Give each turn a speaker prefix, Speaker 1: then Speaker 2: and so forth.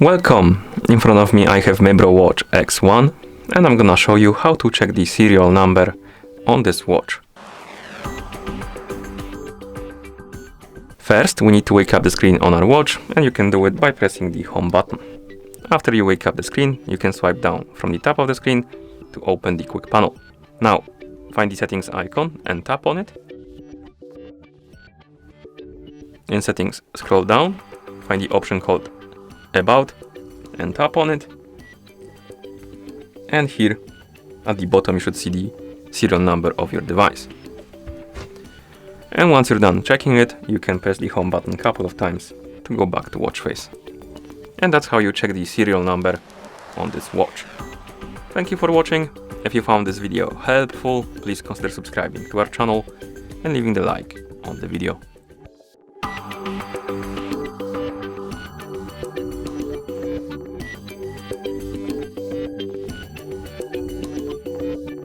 Speaker 1: Welcome! In front of me I have Mibro Watch X1 and I'm gonna show you how to check the serial number on this watch. First, we need to wake up the screen on our watch, and you can do it by pressing the home button. After you wake up the screen, you can swipe down from the top of the screen to open the quick panel. Now, find the settings icon and tap on it. In settings, scroll down, find the option called About and tap on it. And here at the bottom you should see the serial number of your device. And once you're done checking it, you can press the home button a couple of times to go back to watch face. And that's how you check the serial number on this watch. Thank you for watching. If you found this video helpful, please consider subscribing to our channel and leaving the like on the video.